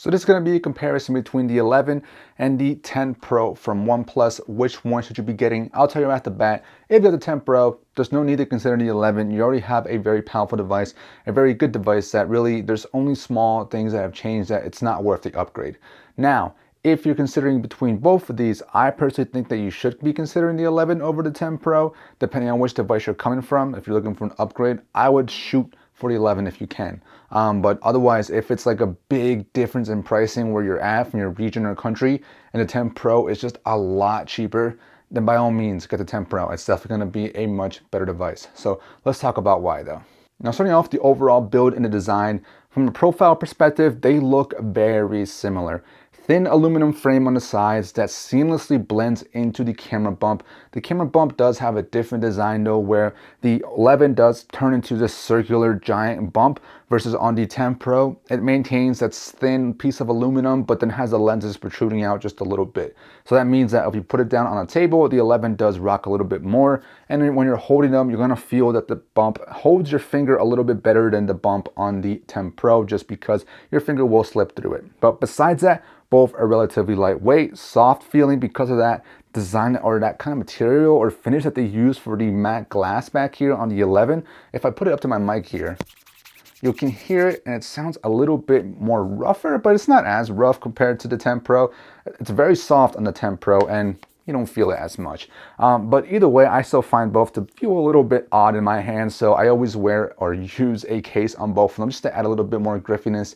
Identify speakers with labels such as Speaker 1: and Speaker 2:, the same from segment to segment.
Speaker 1: So this is going to be a comparison between the 11 and the 10 Pro from OnePlus. Which one should you be getting? I'll tell you right at the bat, if you have the 10 Pro, there's no need to consider the 11. You already have a very powerful device, a very good device that really, there's only small things that have changed that it's not worth the upgrade. Now, if you're considering between both of these, I personally think that you should be considering the 11 over the 10 Pro, depending on which device you're coming from. If you're looking for an upgrade, I would shoot for the 11 if you can. But otherwise, if it's like a big difference in pricing where you're at from your region or country, and the 10 Pro is just a lot cheaper, then by all means, get the 10 Pro. It's definitely gonna be a much better device. So let's talk about why though. Now, starting off the overall build and the design, from a profile perspective, they look very similar. Thin aluminum frame on the sides that seamlessly blends into the camera bump. The camera bump does have a different design though, where the 11 does turn into this circular giant bump versus on the 10 Pro, it maintains that thin piece of aluminum, but then has the lenses protruding out just a little bit. So that means that if you put it down on a table, the 11 does rock a little bit more. And then when you're holding them, you're gonna feel that the bump holds your finger a little bit better than the bump on the 10 Pro, just because your finger will slip through it. But besides that, both are relatively lightweight, soft feeling because of that design or that kind of material or finish that they use for the matte glass back here on the 11. If I put it up to my mic here, you can hear it and it sounds a little bit more rougher, but it's not as rough compared to the 10 Pro. It's very soft on the 10 Pro and you don't feel it as much. But either way, I still find both to feel a little bit odd in my hands. So I always wear or use a case on both of them just to add a little bit more grippiness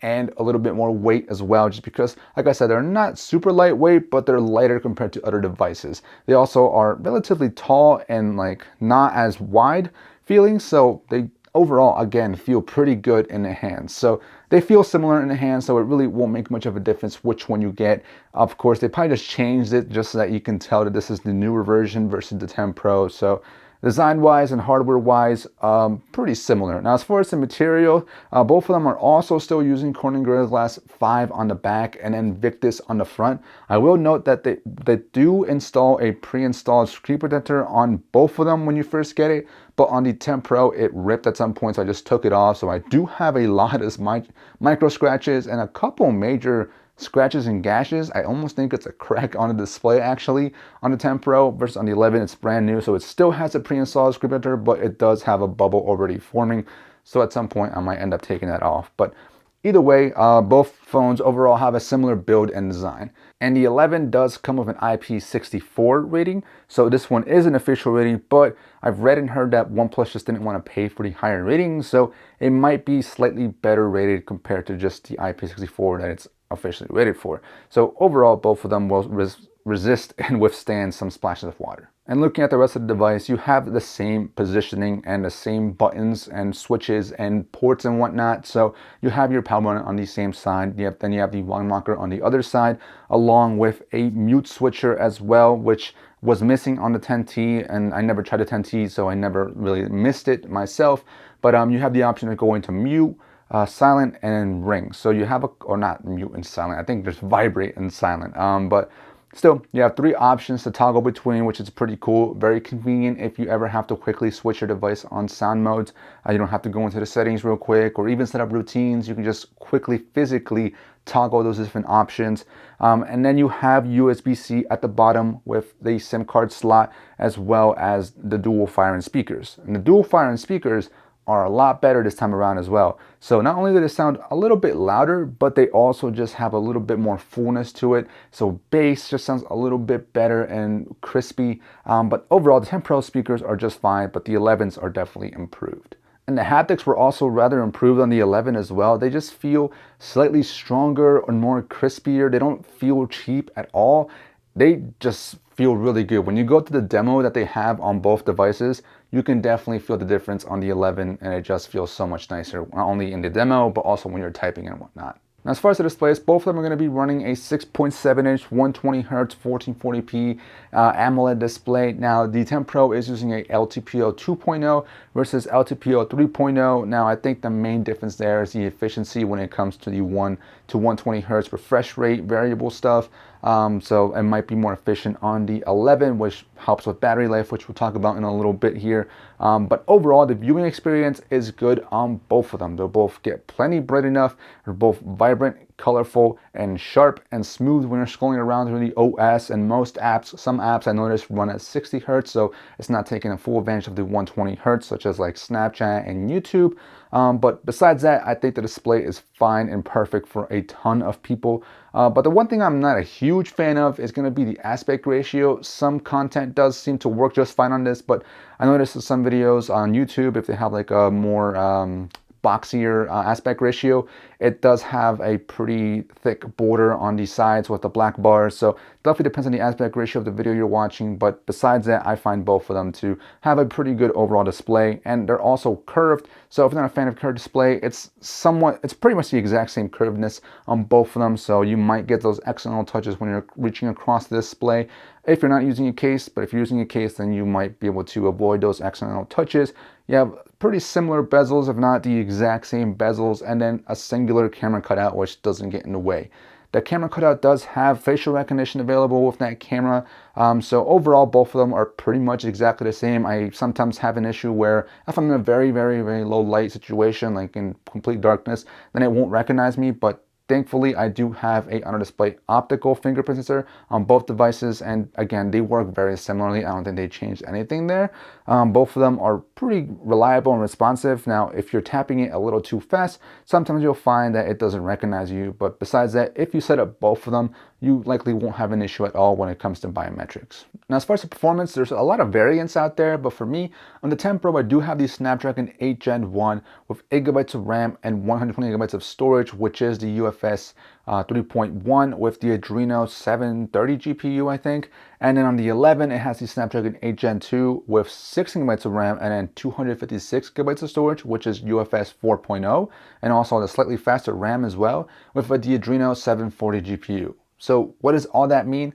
Speaker 1: and a little bit more weight as well. Just because, like I said, they're not super lightweight, but they're lighter compared to other devices. They also are relatively tall and like not as wide feeling. So they overall, again, feel pretty good in the hands. So they feel similar in the hands, so it really won't make much of a difference which one you get. Of course, they probably just changed it just so that you can tell that this is the newer version versus the 10 Pro. So design-wise and hardware-wise, pretty similar. Now, as far as the material, both of them are also still using Corning Gorilla Glass 5 on the back and then Victus on the front. I will note that they do install a pre-installed screen protector on both of them when you first get it, but on the 10 Pro, it ripped at some point, so I just took it off. So I do have a lot of micro scratches and a couple major scratches and gashes. I almost think it's a crack on the display actually on the 10 Pro versus on the 11. It's brand new, so it still has a pre-installed screen protector, but it does have a bubble already forming. So at some point I might end up taking that off. But either way, both phones overall have a similar build and design. And the 11 does come with an IP64 rating. So this one is an official rating, but I've read and heard that OnePlus just didn't want to pay for the higher rating. So it might be slightly better rated compared to just the IP64 that it's officially rated for. So overall, both of them will resist and withstand some splashes of water. And looking at the rest of the device, you have the same positioning and the same buttons and switches and ports and whatnot. So you have your power button on the same side. Then you have the volume rocker on the other side, along with a mute switcher as well, which was missing on the 10T, and I never tried the 10T, so I never really missed it myself. But you have the option to go into mute, silent, and ring. So you have or not mute and silent. I think there's vibrate and silent. But still, you have 3 options to toggle between, which is pretty cool. Very convenient if you ever have to quickly switch your device on sound modes. You don't have to go into the settings real quick or even set up routines. You can just quickly, physically toggle those different options. And then you have USB-C at the bottom with the SIM card slot, as well as the dual firing speakers. And the dual firing speakers are a lot better this time around as well. So not only do they sound a little bit louder, but they also just have a little bit more fullness to it. So bass just sounds a little bit better and crispy. But overall, the 10 Pro speakers are just fine, but the 11s are definitely improved. And the haptics were also rather improved on the 11 as well. They just feel slightly stronger or more crispier. They don't feel cheap at all. They just feel really good. When you go to the demo that they have on both devices, you can definitely feel the difference on the 11, and it just feels so much nicer, not only in the demo, but also when you're typing and whatnot. Now, as far as the displays, both of them are going to be running a 6.7-inch 120Hz 1440p AMOLED display. Now, the 10 Pro is using a LTPO 2.0 versus LTPO 3.0. Now, I think the main difference there is the efficiency when it comes to the 1 to 120 Hz refresh rate variable stuff. So it might be more efficient on the 11, which helps with battery life, which we'll talk about in a little bit here. But overall, the viewing experience is good on both of them. They'll both get plenty bright enough. They're both vibrant, colorful, and sharp and smooth when you're scrolling around through the OS. And most apps, some apps I noticed run at 60 hertz, so it's not taking a full advantage of the 120 hertz, such as like Snapchat and YouTube. But besides that, I think the display is fine and perfect for a ton of people. But the one thing I'm not a huge fan of is going to be the aspect ratio. Some content does seem to work just fine on this, but I noticed in some videos on YouTube, if they have like a more boxier aspect ratio, it does have a pretty thick border on the sides with the black bars. So definitely depends on the aspect ratio of the video you're watching. But besides that, I find both of them to have a pretty good overall display, and they're also curved. So if you're not a fan of curved display, it's pretty much the exact same curvedness on both of them. So you might get those accidental touches when you're reaching across the display if you're not using a case. But if you're using a case, then you might be able to avoid those accidental touches. You have pretty similar bezels, if not the exact same bezels, and then a singular camera cutout, which doesn't get in the way. The camera cutout does have facial recognition available with that camera. So overall, both of them are pretty much exactly the same. I sometimes have an issue where if I'm in a very, very, very low light situation, like in complete darkness, then it won't recognize me. But thankfully, I do have a under-display optical fingerprint sensor on both devices, and again, they work very similarly. I don't think they changed anything there. Both of them are pretty reliable and responsive. Now, if you're tapping it a little too fast, sometimes you'll find that it doesn't recognize you. But besides that, if you set up both of them, you likely won't have an issue at all when it comes to biometrics. Now, as far as the performance, there's a lot of variants out there, but for me, on the 10 Pro, I do have the Snapdragon 8 Gen 1 with 8 GB of RAM and 120 GB of storage, which is the UFS 3.1 with the Adreno 730 GPU, I think. And then on the 11, it has the Snapdragon 8 Gen 2 with 16 GB of RAM and then 256 GB of storage, which is UFS 4.0, and also the slightly faster RAM as well with the Adreno 740 GPU. So what does all that mean?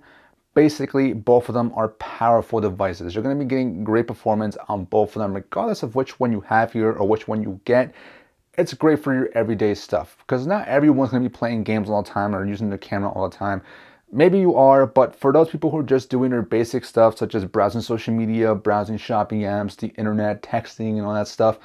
Speaker 1: Basically, both of them are powerful devices. You're going to be getting great performance on both of them, regardless of which one you have here or which one you get. It's great for your everyday stuff because not everyone's going to be playing games all the time or using the camera all the time. Maybe you are, but for those people who are just doing their basic stuff, such as browsing social media, browsing shopping apps, the internet, texting, and all that stuff,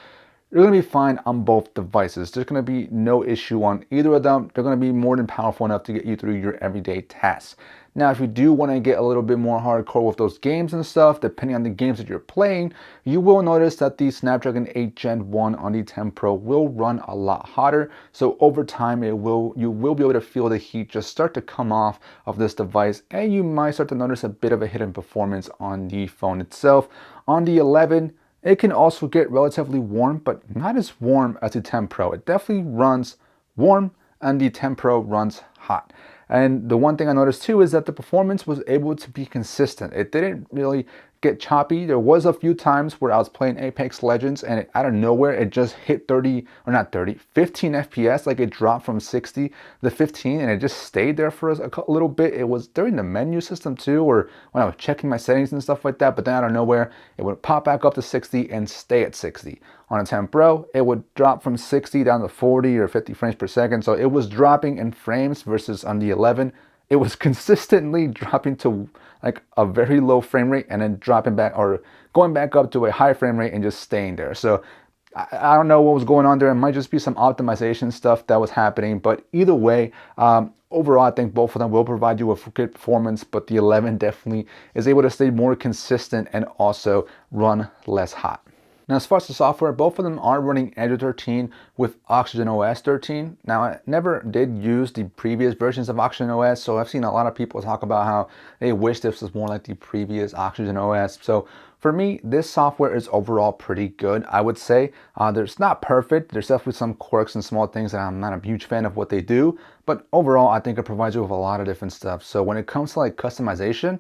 Speaker 1: you're going to be fine on both devices. There's going to be no issue on either of them. They're going to be more than powerful enough to get you through your everyday tasks. Now, if you do want to get a little bit more hardcore with those games and stuff, depending on the games that you're playing, you will notice that the Snapdragon 8 Gen 1 on the 10 Pro will run a lot hotter. So over time, you will be able to feel the heat just start to come off of this device, and you might start to notice a bit of a hit in performance on the phone itself. On the 11, it can also get relatively warm, but not as warm as the 10 Pro. It definitely runs warm, and the 10 Pro runs hot. And the one thing I noticed too is that the performance was able to be consistent. It didn't really get choppy. There was a few times where I was playing Apex Legends and out of nowhere it just hit 15 FPS, like it dropped from 60 to 15 and it just stayed there for a little bit. It was during the menu system too, or when I was checking my settings and stuff like that, but then out of nowhere it would pop back up to 60 and stay at 60. On a 10 Pro, it would drop from 60 down to 40 or 50 frames per second. So it was dropping in frames versus on the 11, it was consistently dropping to like a very low frame rate and then dropping back or going back up to a high frame rate and just staying there. So I don't know what was going on there. It might just be some optimization stuff that was happening, but either way, overall, I think both of them will provide you with good performance, but the 11 definitely is able to stay more consistent and also run less hot. Now, as far as the software, both of them are running Android 13 with Oxygen OS 13. Now, I never did use the previous versions of Oxygen OS, so I've seen a lot of people talk about how they wish this was more like the previous Oxygen OS. So for me, this software is overall pretty good, I would say. It's not perfect. There's definitely some quirks and small things that I'm not a huge fan of what they do, but overall, I think it provides you with a lot of different stuff. So when it comes to like customization,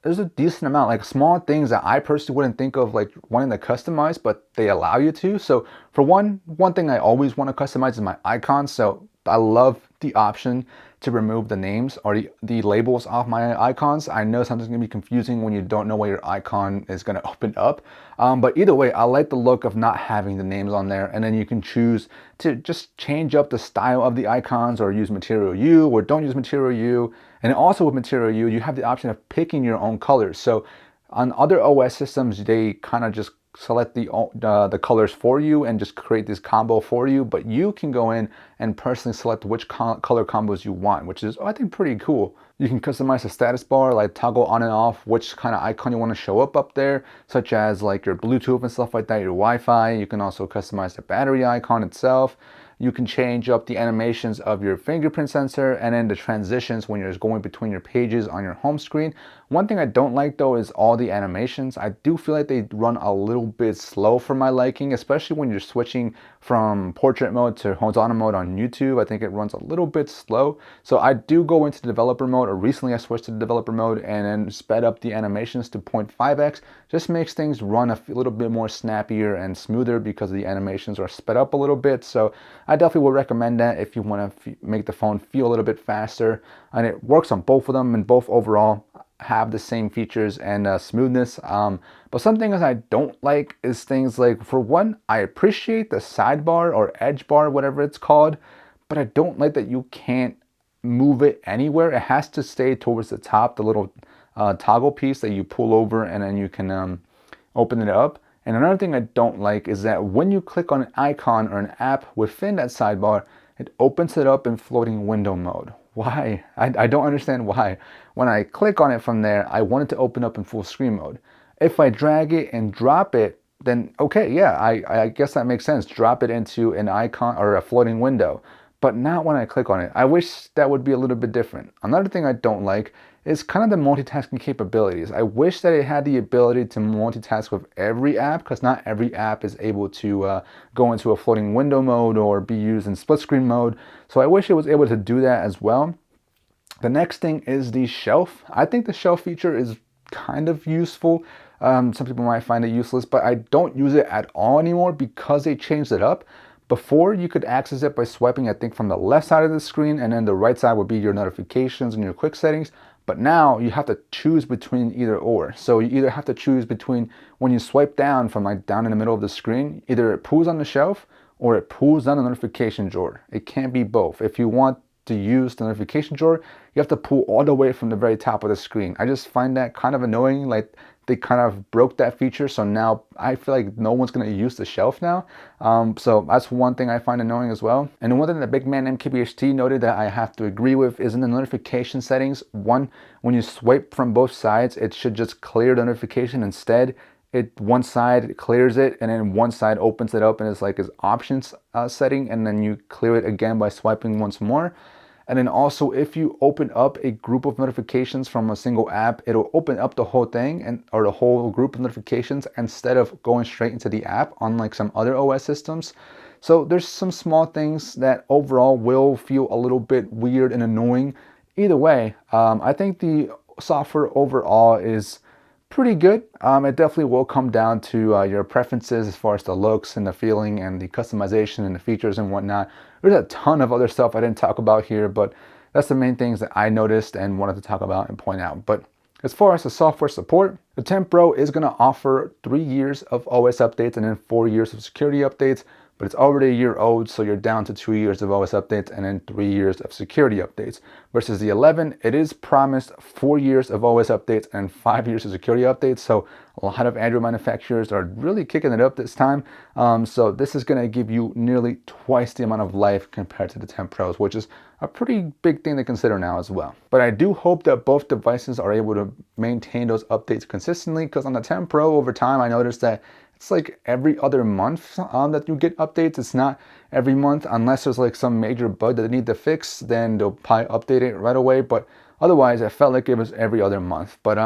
Speaker 1: there's a decent amount, like small things that I personally wouldn't think of like wanting to customize, but they allow you to. So for one thing I always want to customize is my icons. So I love the option to remove the names or the labels off my icons. I know something's gonna be confusing when you don't know what your icon is gonna open up. But either way, I like the look of not having the names on there, and then you can choose to just change up the style of the icons or use Material U or don't use Material U. And also with Material U, you have the option of picking your own colors. So on other OS systems, they kind of just select the colors for you and just create this combo for you, but you can go in and personally select which color combos you want, which is, I think, pretty cool. You can customize the status bar, like toggle on and off which kind of icon you want to show up there, such as like your Bluetooth and stuff like that, your Wi-Fi. You can also customize the battery icon itself. You can change up the animations of your fingerprint sensor and then the transitions when you're going between your pages on your home screen. One thing I don't like though is all the animations. I do feel like they run a little bit slow for my liking, especially when you're switching from portrait mode to horizontal mode on YouTube. I think it runs a little bit slow. So I do go into developer mode, or recently I switched to developer mode and then sped up the animations to 0.5x. Just makes things run a little bit more snappier and smoother because the animations are sped up a little bit. So I definitely would recommend that if you want to make the phone feel a little bit faster. And it works on both of them, and both overall have the same features and smoothness. But some things I don't like is things like, for one, I appreciate the sidebar or edge bar, whatever it's called, but I don't like that you can't move it anywhere. It has to stay towards the top, the little toggle piece that you pull over and then you can open it up. And another thing I don't like is that when you click on an icon or an app within that sidebar, it opens it up in floating window mode. Why? I don't understand why. When I click on it from there, I want it to open up in full screen mode. If I drag it and drop it, then okay, yeah, I guess that makes sense. Drop it into an icon or a floating window, but not when I click on it. I wish that would be a little bit different. Another thing I don't like is kind of the multitasking capabilities. I wish that it had the ability to multitask with every app, because not every app is able to go into a floating window mode or be used in split screen mode. So I wish it was able to do that as well. The next thing is the shelf. I think the shelf feature is kind of useful. Some people might find it useless, but I don't use it at all anymore because they changed it up. Before, you could access it by swiping, I think, from the left side of the screen, and then the right side would be your notifications and your quick settings. But now you have to choose between either or. So you either have to choose between, when you swipe down from like down in the middle of the screen, either it pulls on the shelf or it pulls down the notification drawer. It can't be both. If you want to use the notification drawer, you have to pull all the way from the very top of the screen. I just find that kind of annoying. Like, they kind of broke that feature, so now I feel like no one's going to use the shelf now. So that's one thing I find annoying as well. And the one thing that big man MKBHT noted that I have to agree with is in the notification settings. One, when you swipe from both sides, it should just clear the notification. Instead, one side clears it and then one side opens it up and it's like his options setting, and then you clear it again by swiping once more. And then also, if you open up a group of notifications from a single app, it'll open up the whole thing or the whole group of notifications instead of going straight into the app, unlike some other OS systems. So there's some small things that overall will feel a little bit weird and annoying. Either way, I think the software overall is pretty good. It definitely will come down to your preferences as far as the looks and the feeling and the customization and the features and whatnot. There's a ton of other stuff I didn't talk about here, but that's the main things that I noticed and wanted to talk about and point out. But as far as the software support, the 10 Pro is going to offer 3 years of OS updates and then 4 years of security updates. But it's already a year old, so you're down to 2 years of OS updates and then 3 years of security updates. Versus the 11, it is promised 4 years of OS updates and 5 years of security updates. So a lot of Android manufacturers are really kicking it up this time. So this is going to give you nearly twice the amount of life compared to the 10 Pros, which is a pretty big thing to consider now as well. But I do hope that both devices are able to maintain those updates consistently, because on the 10 Pro over time, I noticed that it's like every other month that you get updates. It's not every month, unless there's like some major bug that they need to fix, then they'll probably update it right away. But otherwise, I felt like it was every other month. But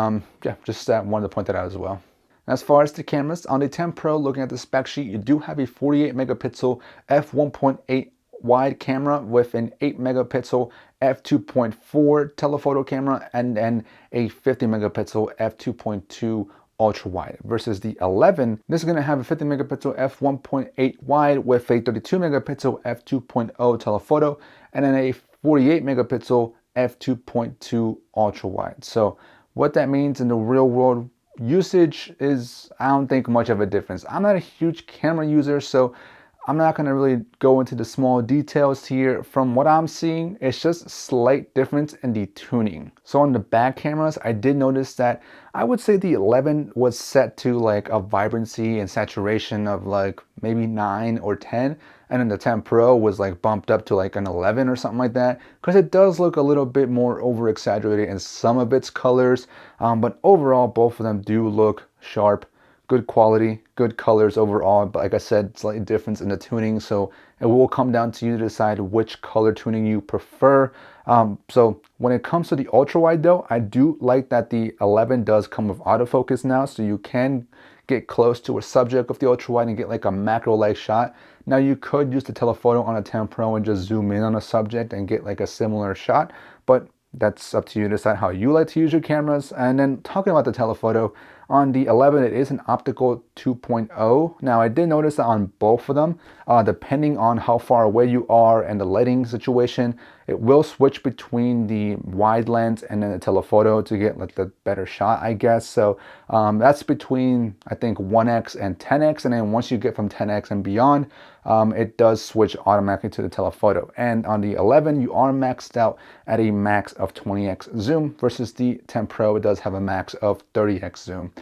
Speaker 1: yeah, just wanted to point that out as well. As far as the cameras, on the 10 Pro, looking at the spec sheet, you do have a 48 megapixel f1.8 wide camera with an 8 megapixel f2.4 telephoto camera and then a 50 megapixel f2.2 ultra wide. Versus the 11, this is going to have a 50 megapixel f1.8 wide with a 32 megapixel f2.0 telephoto and then a 48 megapixel f2.2 ultra wide. So what that means in the real world usage is, I don't think much of a difference. I'm not a huge camera user, so I'm not going to really go into the small details here. From what I'm seeing, it's just a slight difference in the tuning. So on the back cameras, I did notice that I would say the 11 was set to like a vibrancy and saturation of like maybe 9 or 10. And then the 10 Pro was like bumped up to like an 11 or something like that. Because it does look a little bit more over exaggerated in some of its colors. But overall, both of them do look sharp. Good quality, good colors overall, but like I said, slight difference in the tuning, so it will come down to you to decide which color tuning you prefer. So when it comes to the ultra wide though, I do like that the 11 does come with autofocus now, so you can get close to a subject with the ultra wide and get like a macro like shot. Now you could use the telephoto on a 10 Pro and just zoom in on a subject and get like a similar shot, but that's up to you to decide how you like to use your cameras. And then talking about the telephoto, on the 11, it is an optical 2.0. Now, I did notice that on both of them, depending on how far away you are and the lighting situation, it will switch between the wide lens and then the telephoto to get like the better shot, I guess. So that's between, I think, 1x and 10x. And then once you get from 10x and beyond, it does switch automatically to the telephoto. And on the 11, you are maxed out at a max of 20x zoom versus the 10 Pro. It does have a max of 30x zoom,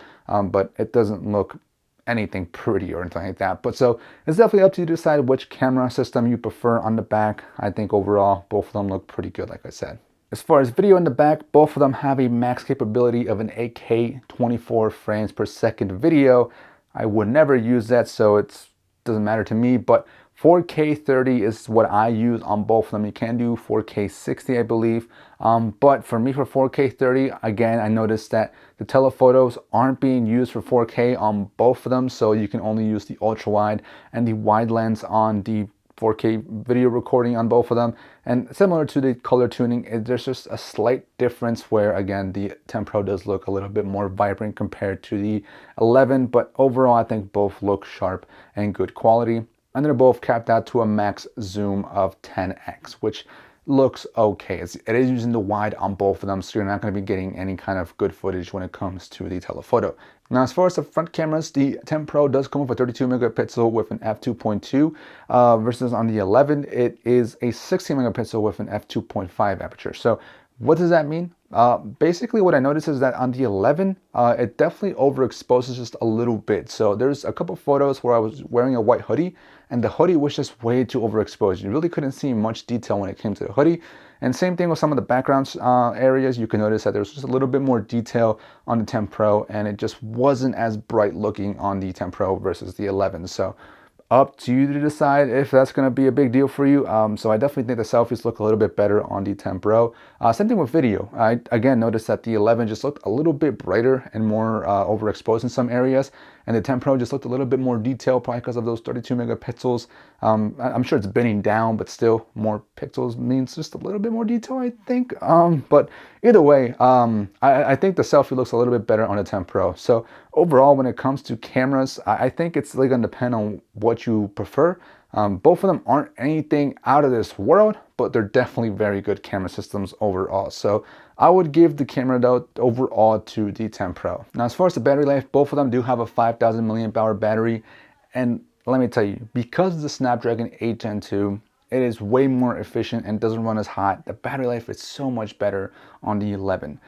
Speaker 1: but it doesn't look anything pretty or anything like that. But so it's definitely up to you to decide which camera system you prefer on the back. I think overall, both of them look pretty good, like I said. As far as video in the back, both of them have a max capability of an 8K 24 frames per second video. I would never use that, so it doesn't matter to me, but 4K 30 is what I use on both of them. You can do 4K 60, I believe. But for me, for 4K 30, again, I noticed that the telephotos aren't being used for 4K on both of them. So you can only use the ultra wide and the wide lens on the 4K video recording on both of them. And similar to the color tuning, there's just a slight difference where, again, the 10 Pro does look a little bit more vibrant compared to the 11. But overall, I think both look sharp and good quality. And they're both capped out to a max zoom of 10x, which looks okay. It is using the wide on both of them, so you're not going to be getting any kind of good footage when it comes to the telephoto. Now, as far as the front cameras, the 10 Pro does come with a 32 megapixel with an f2.2 versus on the 11, it is a 16 megapixel with an f2.5 aperture. So what does that mean? Basically what I noticed is that on the 11, it definitely overexposes just a little bit. So there's a couple photos where I was wearing a white hoodie and the hoodie was just way too overexposed. You really couldn't see much detail when it came to the hoodie. And same thing with some of the background areas. You can notice that there's just a little bit more detail on the 10 Pro and it just wasn't as bright looking on the 10 Pro versus the 11. So up to you to decide if that's going to be a big deal for you. So I definitely think the selfies look a little bit better on the 10 Pro. Same thing with video. I again noticed that the 11 just looked a little bit brighter and more overexposed in some areas, and the 10 Pro just looked a little bit more detailed, probably because of those 32 megapixels. I'm sure it's bending down, but still more pixels means just a little bit more detail, I think. But either way, I think the selfie looks a little bit better on the 10 Pro. So overall, when it comes to cameras, I think it's really going to depend on what you prefer. Both of them aren't anything out of this world, but they're definitely very good camera systems overall. So I would give the camera though overall to the 10 Pro. Now, as far as the battery life, both of them do have a 5,000 milliamp hour battery. And let me tell you, because of the Snapdragon 8 Gen 2, it is way more efficient and doesn't run as hot. The battery life is so much better on the 11.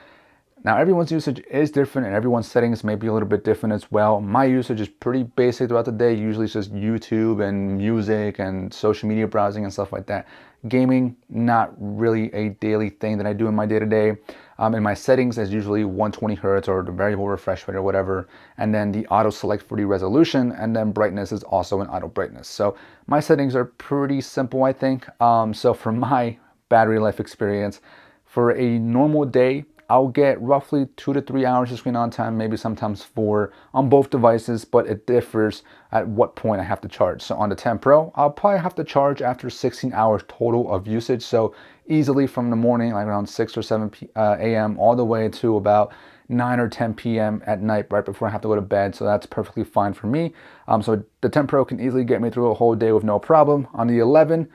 Speaker 1: Now, everyone's usage is different and everyone's settings may be a little bit different as well. My usage is pretty basic throughout the day. Usually it's just YouTube and music and social media browsing and stuff like that. Gaming, not really a daily thing that I do in my day-to-day. In my settings, is usually 120 hertz or the variable refresh rate or whatever. And then the auto select for the resolution, and then brightness is also an auto brightness. So my settings are pretty simple, I think. So for my battery life experience, for a normal day, I'll get roughly 2 to 3 hours of screen on time, maybe sometimes 4 on both devices, but it differs at what point I have to charge. So on the 10 Pro, I'll probably have to charge after 16 hours total of usage. So easily from the morning, like around 6 or 7 a.m. all the way to about 9 or 10 p.m. at night, right before I have to go to bed. So that's perfectly fine for me. So the 10 Pro can easily get me through a whole day with no problem. On the 11,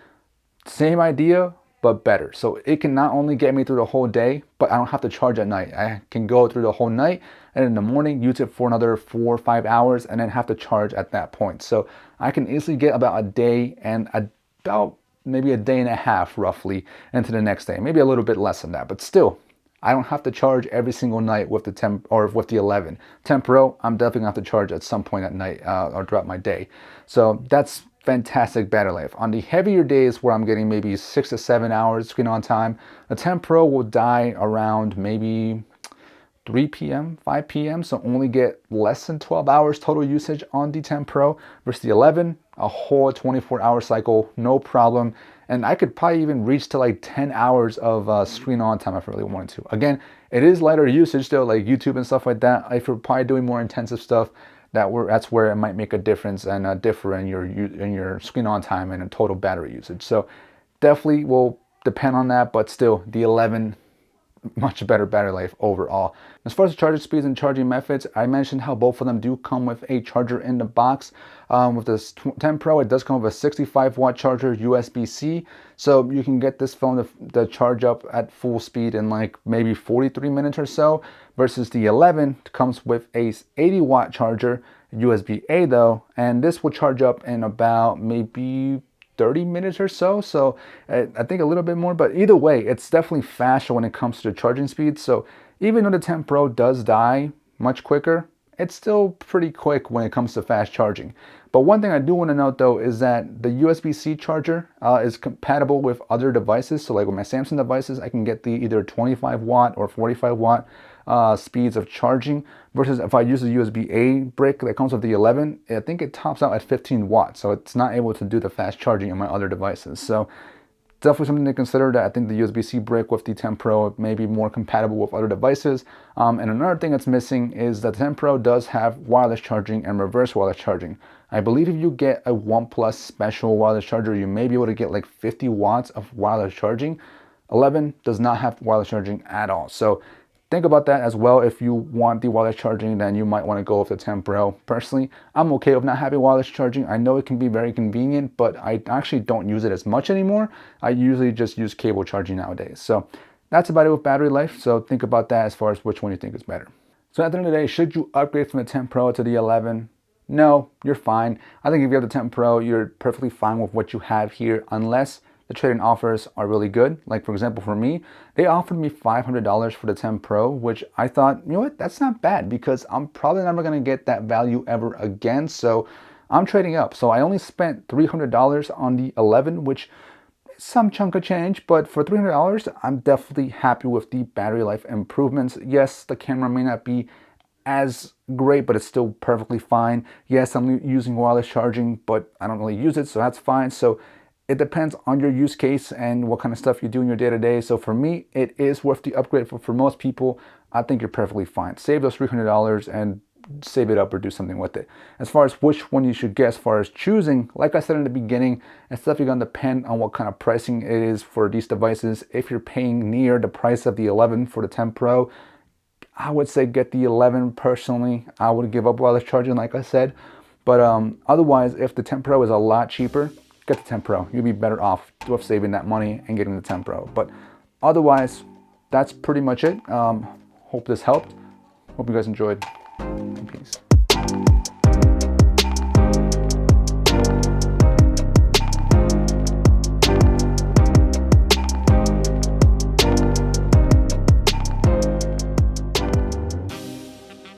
Speaker 1: same idea, but better. So it can not only get me through the whole day, but I don't have to charge at night. I can go through the whole night and in the morning use it for another 4 or 5 hours and then have to charge at that point. So I can easily get about a day and about maybe a day and a half roughly into the next day. Maybe a little bit less than that, but still, I don't have to charge every single night with the 10 or with the 11. 10 Pro, I'm definitely gonna have to charge at some point at night or throughout my day. So that's fantastic battery life. On the heavier days where I'm getting maybe 6 to 7 hours screen on time, the 10 Pro will die around maybe 3 p.m., 5 p.m. So only get less than 12 hours total usage on the 10 Pro versus the 11, a whole 24-hour cycle, no problem. And I could probably even reach to like 10 hours of screen on time if I really wanted to. Again, it is lighter usage though, like YouTube and stuff like that. If you're probably doing more intensive stuff, that's where it might make a difference and differ in your screen on time and in total battery usage. So definitely will depend on that, but still the 11, much better battery life overall. As far as charging speeds and charging methods, I mentioned how both of them do come with a charger in the box. With this 10 Pro, it does come with a 65 watt charger, USB-C. So you can get this phone to charge up at full speed in like maybe 43 minutes or so, versus the 11 comes with a 80 watt charger, USB-A though, and this will charge up in about maybe 30 minutes or so. So I think a little bit more, but either way, it's definitely faster when it comes to the charging speed. So even though the 10 Pro does die much quicker, it's still pretty quick when it comes to fast charging. But one thing I do want to note though is that the USB-C charger is compatible with other devices. So like with my Samsung devices, I can get the either 25 watt or 45 watt speeds of charging, versus if I use the USB-A brick that comes with the 11, I think it tops out at 15 watts. So it's not able to do the fast charging on my other devices. So definitely something to consider, that I think the USB-C brick with the 10 Pro may be more compatible with other devices. And another thing that's missing is that the 10 Pro does have wireless charging and reverse wireless charging. I believe if you get a OnePlus special wireless charger, you may be able to get like 50 watts of wireless charging. 11 does not have wireless charging at all. So think about that as well. If you want the wireless charging, then you might want to go with the 10 Pro. Personally, I'm okay with not having wireless charging. I know it can be very convenient, but I actually don't use it as much anymore. I usually just use cable charging nowadays. So that's about it with battery life. So think about that as far as which one you think is better. So at the end of the day, should you upgrade from the 10 Pro to the 11? No, you're fine. I think if you have the 10 Pro, you're perfectly fine with what you have here, unless the trade-in offers are really good. Like for example, for me, they offered me $500 for the 10 Pro, which I thought, you know what, that's not bad, because I'm probably never gonna get that value ever again. So I'm trading up. So I only spent $300 on the 11, which is some chunk of change, but for $300, I'm definitely happy with the battery life improvements. Yes, the camera may not be as great, but it's still perfectly fine. Yes, I'm using wireless charging, but I don't really use it, so that's fine. So it depends on your use case and what kind of stuff you do in your day-to-day. So for me, it is worth the upgrade. For most people, I think you're perfectly fine. Save those $300 and save it up or do something with it. As far as which one you should get, as far as choosing, like I said in the beginning, it's definitely going to depend on what kind of pricing it is for these devices. If you're paying near the price of the 11 for the 10 Pro, I would say get the 11 personally. I would give up wireless charging, like I said. But otherwise, if the 10 Pro is a lot cheaper, get the 10 Pro. You'll be better off with saving that money and getting the 10 Pro. But otherwise, that's pretty much it. Hope this helped. Hope you guys enjoyed. Peace.